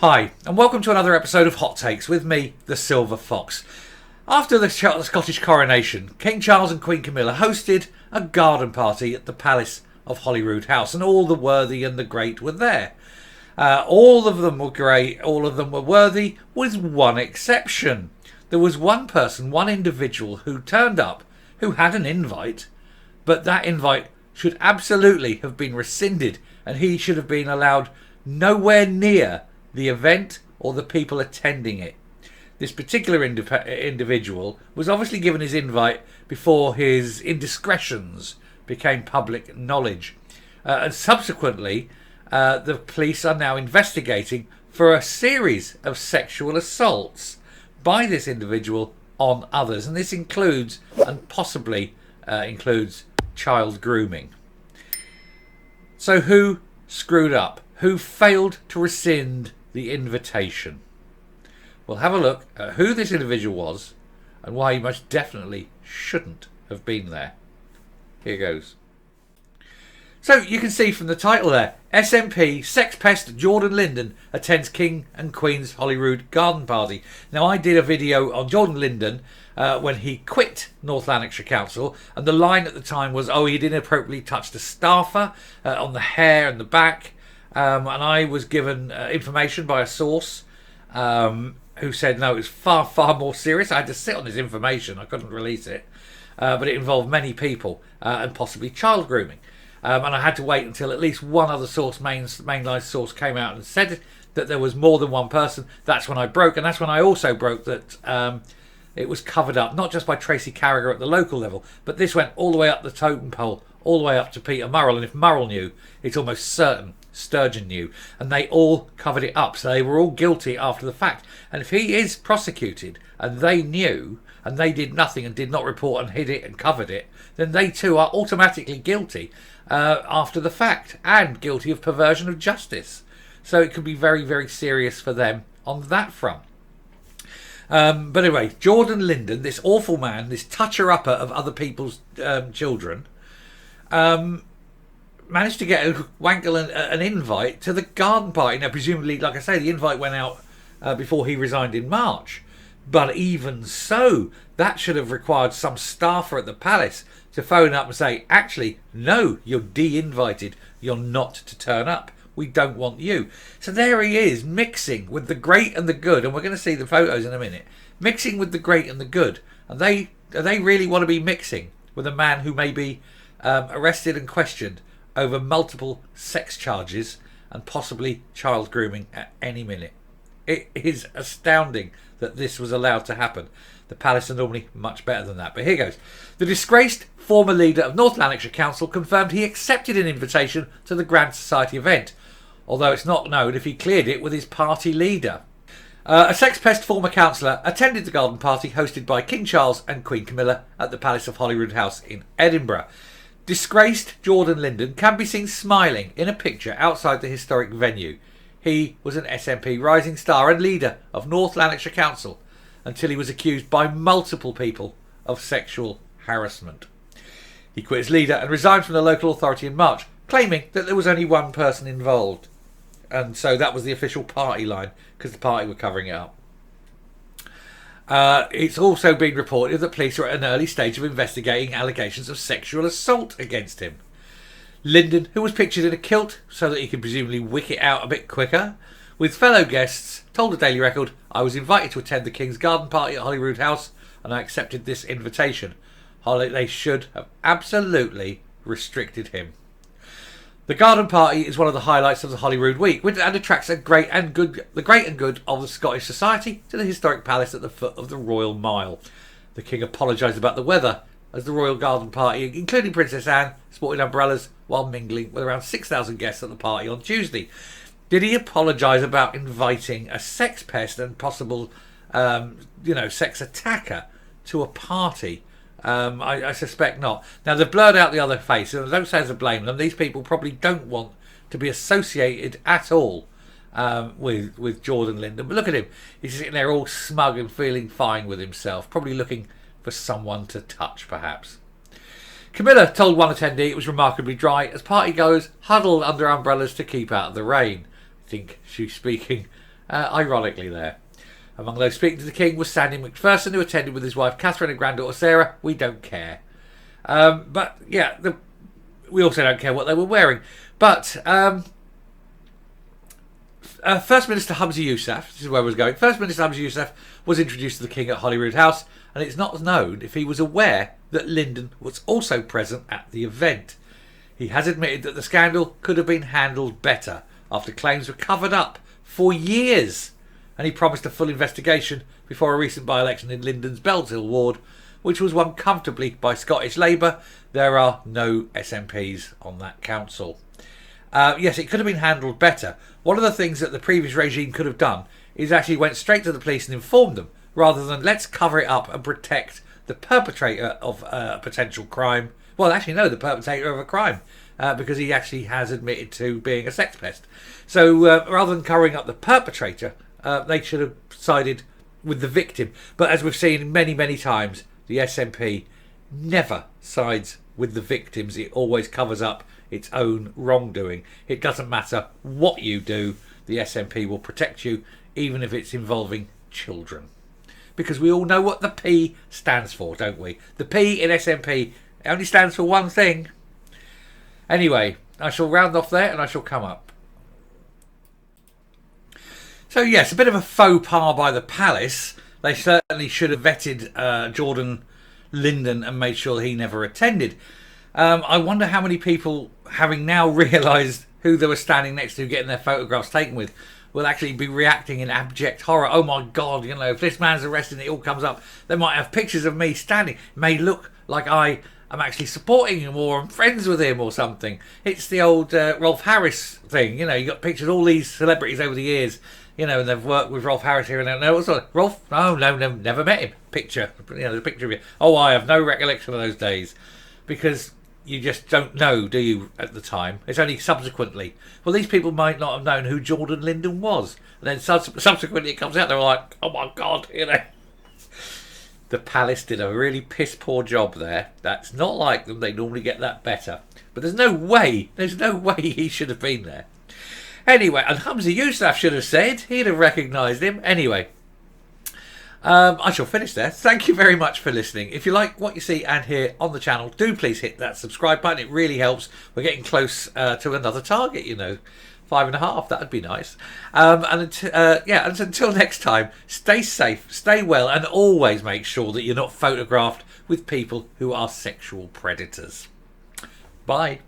Hi, and welcome to another episode of Hot Takes with me, the Silver Fox. After the Scottish coronation, King Charles and Queen Camilla hosted a garden party at the Palace of Holyroodhouse, and all the worthy and the great were there. All of them were great, all of them were worthy, with one exception. There was one person, one individual who turned up, who had an invite, but that invite should absolutely have been rescinded, and he should have been allowed nowhere near the event or the people attending it. This particular individual was obviously given his invite before his indiscretions became public knowledge. And subsequently, the police are now investigating for a series of sexual assaults by this individual on others. And this includes, and possibly includes, child grooming. So who screwed up? Who failed to rescind the invitation? We'll have a look at who this individual was and why he most definitely shouldn't have been there. Here goes. So you can see from the title there, SNP sex pest Jordan Linden attends King and Queen's Holyrood garden party. Now, I did a video on Jordan Linden when he quit North Lanarkshire Council, and the line at the time was, he'd inappropriately touched a staffer on the hair and the back. And I was given information by a source who said no, it was far, far more serious. I had to sit on this information. I couldn't release it. But it involved many people and possibly child grooming. And I had to wait until at least one other source, mainline source, came out and said that there was more than one person. That's when I broke. And that's when I also broke that it was covered up, not just by Tracy Carragher at the local level, but this went all the way up the totem pole, all the way up to Peter Murrell. And if Murrell knew, it's almost certain Sturgeon knew, and they all covered it up, so they were all guilty after the fact. And if he is prosecuted and they knew and they did nothing and did not report and hid it and covered it, then they too are automatically guilty after the fact and guilty of perversion of justice. So it could be very, very serious for them on that front. But anyway, Jordan Linden, this awful man, this toucher-upper of other people's children, managed to get an invite to the garden party. Now, presumably, like I say, the invite went out before he resigned in March. But even so, that should have required some staffer at the palace to phone up and say, actually, no, you're de-invited. You're not to turn up. We don't want you. So there he is, mixing with the great and the good. And we're going to see the photos in a minute. Mixing with the great and the good. And they really want to be mixing with a man who may be arrested and questioned over multiple sex charges and possibly child grooming at any minute. It is astounding that this was allowed to happen. The palace are normally much better than that. But here goes. The disgraced former leader of North Lanarkshire Council confirmed he accepted an invitation to the Grand Society event, although it's not known if he cleared it with his party leader. A sex pest former councillor attended the garden party hosted by King Charles and Queen Camilla at the Palace of Holyroodhouse in Edinburgh. Disgraced Jordan Linden can be seen smiling in a picture outside the historic venue. He was an SNP rising star and leader of North Lanarkshire Council until he was accused by multiple people of sexual harassment. He quit as leader and resigned from the local authority in March, claiming that there was only one person involved. And so that was the official party line, because the party were covering it up. It's also been reported that police are at an early stage of investigating allegations of sexual assault against him. Linden, who was pictured in a kilt so that he could presumably wick it out a bit quicker, with fellow guests, told the Daily Record, "I was invited to attend the King's garden party at Holyroodhouse and I accepted this invitation. They should have absolutely restricted him." The garden party is one of the highlights of the Holyrood week, and attracts the great and good of the Scottish society to the historic palace at the foot of the Royal Mile. The King apologised about the weather as the royal garden party, including Princess Anne, sported umbrellas while mingling with around 6,000 guests at the party on Tuesday. Did he apologise about inviting a sex pest and possible, sex attacker to a party? I suspect not. Now, they've blurred out the other face, and I don't say as a blame them. These people probably don't want to be associated at all with Jordan Linden. But look at him. He's sitting there all smug and feeling fine with himself, probably looking for someone to touch, perhaps. Camilla told one attendee it was remarkably dry as partygoers huddled under umbrellas to keep out of the rain. I think she's speaking ironically there. Among those speaking to the King was Sandy McPherson, who attended with his wife Catherine and granddaughter Sarah. We don't care. But yeah, we also don't care what they were wearing. But First Minister Humza Yousaf, this is where I was going. First Minister Humza Yousaf was introduced to the King at Holyroodhouse, and it's not known if he was aware that Linden was also present at the event. He has admitted that the scandal could have been handled better after claims were covered up for years, and he promised a full investigation before a recent by-election in Linden's Belsill ward, which was won comfortably by Scottish Labour. There are no SNPs on that council. Yes, it could have been handled better. One of the things that the previous regime could have done is actually went straight to the police and informed them, rather than let's cover it up and protect the perpetrator of a potential crime. Well, actually, no, the perpetrator of a crime, because he actually has admitted to being a sex pest. So rather than covering up the perpetrator, they should have sided with the victim. But as we've seen many, many times, the SNP never sides with the victims. It always covers up its own wrongdoing. It doesn't matter what you do, the SNP will protect you, even if it's involving children. Because we all know what the P stands for, don't we? The P in SNP only stands for one thing. Anyway, I shall round off there and I shall come up. So yes, a bit of a faux pas by the palace. They certainly should have vetted Jordan Linden and made sure he never attended. I wonder how many people, having now realised who they were standing next to, getting their photographs taken with, will actually be reacting in abject horror. Oh my God, you know, if this man's arrested and it all comes up, they might have pictures of me standing. It may look like I am actually supporting him or I'm friends with him or something. It's the old Rolf Harris thing, you know, you got pictures of all these celebrities over the years, you know, and they've worked with Rolf Harris here and there. No, what's that? Rolf? No, never met him. Picture, you know, the picture of you. Oh, I have no recollection of those days, because you just don't know, do you, at the time? It's only subsequently. Well, these people might not have known who Jordan Linden was. And then subsequently it comes out, they're like, oh my God, you know. The palace did a really piss poor job there. That's not like them. They normally get that better. But there's no way he should have been there. Anyway, and Humza Yousaf should have said. He'd have recognised him. Anyway. I shall finish there. Thank you very much for listening. If you like what you see and hear on the channel, do please hit that subscribe button. It really helps. We're getting close to another target, you know, 5.5. That would be nice. And until next time, stay safe, stay well, and always make sure that you're not photographed with people who are sexual predators. Bye.